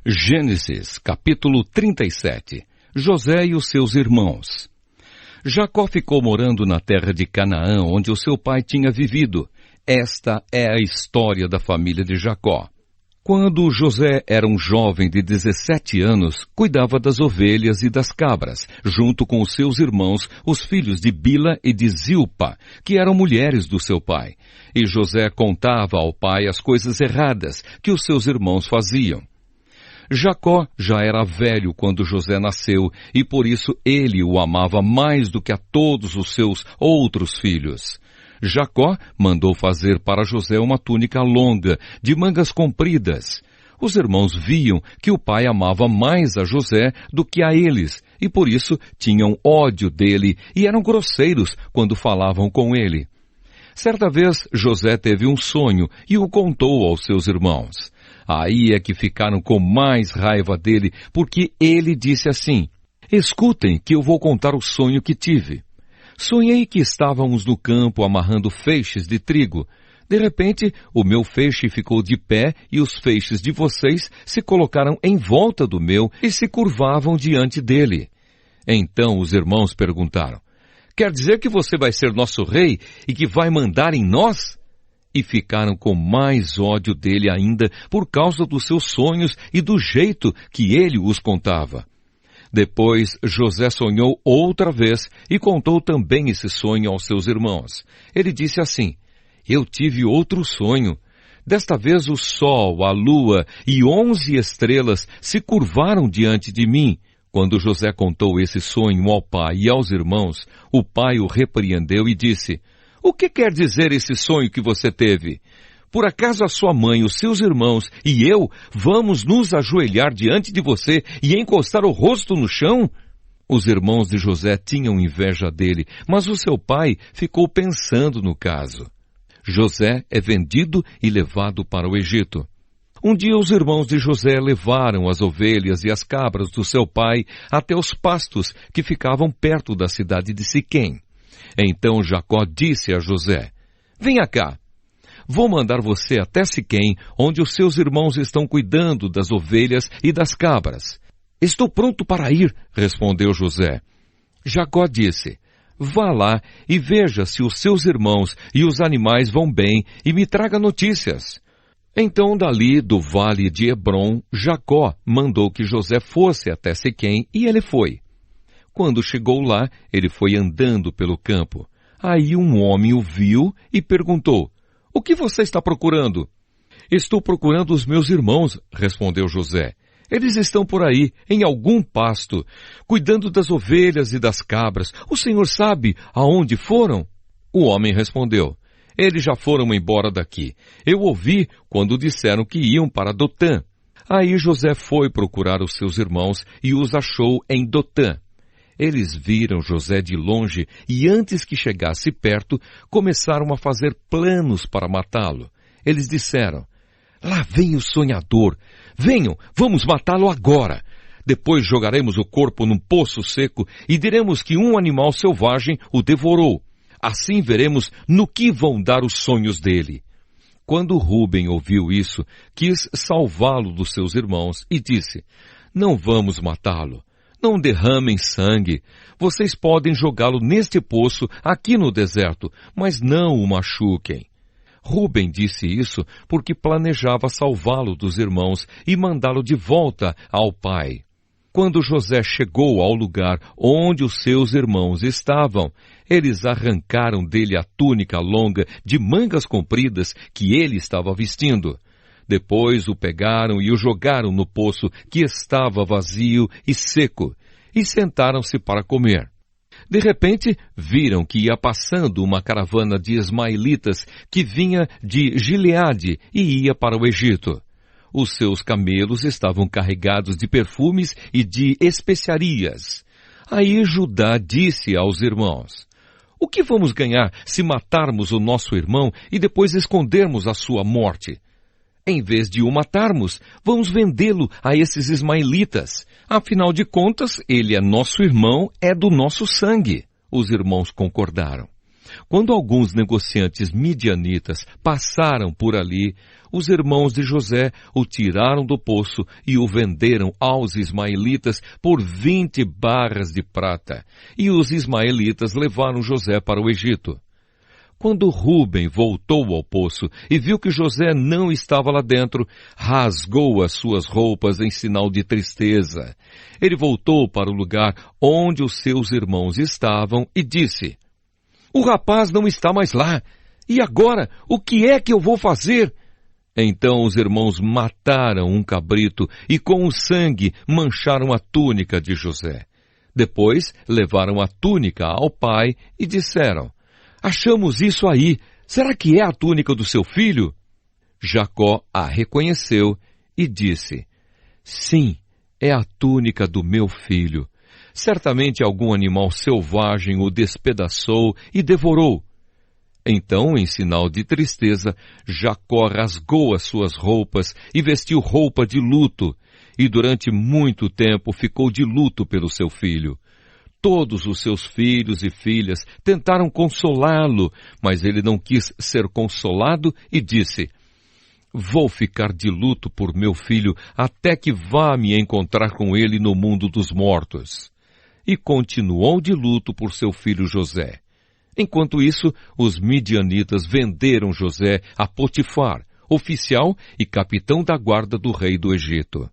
Gênesis, capítulo 37. José e os seus irmãos. Jacó ficou morando na terra de Canaã, onde o seu pai tinha vivido. Esta é a história da família de Jacó. Quando José era um jovem de 17 anos, cuidava das ovelhas e das cabras, junto com os seus irmãos, os filhos de Bila e de Zilpa, que eram mulheres do seu pai. E José contava ao pai as coisas erradas que os seus irmãos faziam. Jacó já era velho quando José nasceu, e por isso ele o amava mais do que a todos os seus outros filhos. Jacó mandou fazer para José uma túnica longa, de mangas compridas. Os irmãos viam que o pai amava mais a José do que a eles, e por isso tinham ódio dele e eram grosseiros quando falavam com ele. Certa vez, José teve um sonho e o contou aos seus irmãos. Aí é que ficaram com mais raiva dele, porque ele disse assim: "Escutem que eu vou contar o sonho que tive. Sonhei que estávamos no campo amarrando feixes de trigo. De repente, o meu feixe ficou de pé e os feixes de vocês se colocaram em volta do meu e se curvavam diante dele." Então os irmãos perguntaram: "Quer dizer que você vai ser nosso rei e que vai mandar em nós?" E ficaram com mais ódio dele ainda por causa dos seus sonhos e do jeito que ele os contava. Depois José sonhou outra vez e contou também esse sonho aos seus irmãos. Ele disse assim: "Eu tive outro sonho. Desta vez o sol, a lua e 11 estrelas se curvaram diante de mim." Quando José contou esse sonho ao pai e aos irmãos, o pai o repreendeu e disse: "O que quer dizer esse sonho que você teve? Por acaso a sua mãe, os seus irmãos e eu vamos nos ajoelhar diante de você e encostar o rosto no chão?" Os irmãos de José tinham inveja dele, mas o seu pai ficou pensando no caso. José é vendido e levado para o Egito. Um dia os irmãos de José levaram as ovelhas e as cabras do seu pai até os pastos que ficavam perto da cidade de Siquém. Então Jacó disse a José: "Venha cá. Vou mandar você até Siquém, onde os seus irmãos estão cuidando das ovelhas e das cabras." "Estou pronto para ir", respondeu José. Jacó disse: "Vá lá e veja se os seus irmãos e os animais vão bem e me traga notícias." Então dali do vale de Hebrom, Jacó mandou que José fosse até Siquém e ele foi. Quando chegou lá, ele foi andando pelo campo. Aí um homem o viu e perguntou: "O que você está procurando?" "Estou procurando os meus irmãos", respondeu José. "Eles estão por aí, em algum pasto, cuidando das ovelhas e das cabras. O senhor sabe aonde foram?" O homem respondeu: "Eles já foram embora daqui. Eu ouvi quando disseram que iam para Dotã." Aí José foi procurar os seus irmãos e os achou em Dotã. Eles viram José de longe e antes que chegasse perto, começaram a fazer planos para matá-lo. Eles disseram: "Lá vem o sonhador. Venham, vamos matá-lo agora. Depois jogaremos o corpo num poço seco e diremos que um animal selvagem o devorou. Assim veremos no que vão dar os sonhos dele." Quando Rúben ouviu isso, quis salvá-lo dos seus irmãos e disse: "Não vamos matá-lo. Não derramem sangue. Vocês podem jogá-lo neste poço aqui no deserto, mas não o machuquem." Rúben disse isso porque planejava salvá-lo dos irmãos e mandá-lo de volta ao pai. Quando José chegou ao lugar onde os seus irmãos estavam, eles arrancaram dele a túnica longa de mangas compridas que ele estava vestindo. Depois o pegaram e o jogaram no poço que estava vazio e seco, e sentaram-se para comer. De repente, viram que ia passando uma caravana de ismaelitas que vinha de Gileade e ia para o Egito. Os seus camelos estavam carregados de perfumes e de especiarias. Aí Judá disse aos irmãos: "O que vamos ganhar se matarmos o nosso irmão e depois escondermos a sua morte? Em vez de o matarmos, vamos vendê-lo a esses ismaelitas. Afinal de contas, ele é nosso irmão, é do nosso sangue." Os irmãos concordaram. Quando alguns negociantes midianitas passaram por ali, os irmãos de José o tiraram do poço e o venderam aos ismaelitas por 20 barras de prata. E os ismaelitas levaram José para o Egito. Quando Rúben voltou ao poço e viu que José não estava lá dentro, rasgou as suas roupas em sinal de tristeza. Ele voltou para o lugar onde os seus irmãos estavam e disse: "O rapaz não está mais lá. E agora, o que é que eu vou fazer?" Então os irmãos mataram um cabrito e com o sangue mancharam a túnica de José. Depois levaram a túnica ao pai e disseram: "Achamos isso aí. Será que é a túnica do seu filho?" Jacó a reconheceu e disse: "Sim, é a túnica do meu filho. Certamente algum animal selvagem o despedaçou e devorou." Então, em sinal de tristeza, Jacó rasgou as suas roupas e vestiu roupa de luto, e durante muito tempo ficou de luto pelo seu filho. Todos os seus filhos e filhas tentaram consolá-lo, mas ele não quis ser consolado e disse: "Vou ficar de luto por meu filho até que vá me encontrar com ele no mundo dos mortos." E continuou de luto por seu filho José. Enquanto isso, os midianitas venderam José a Potifar, oficial e capitão da guarda do rei do Egito.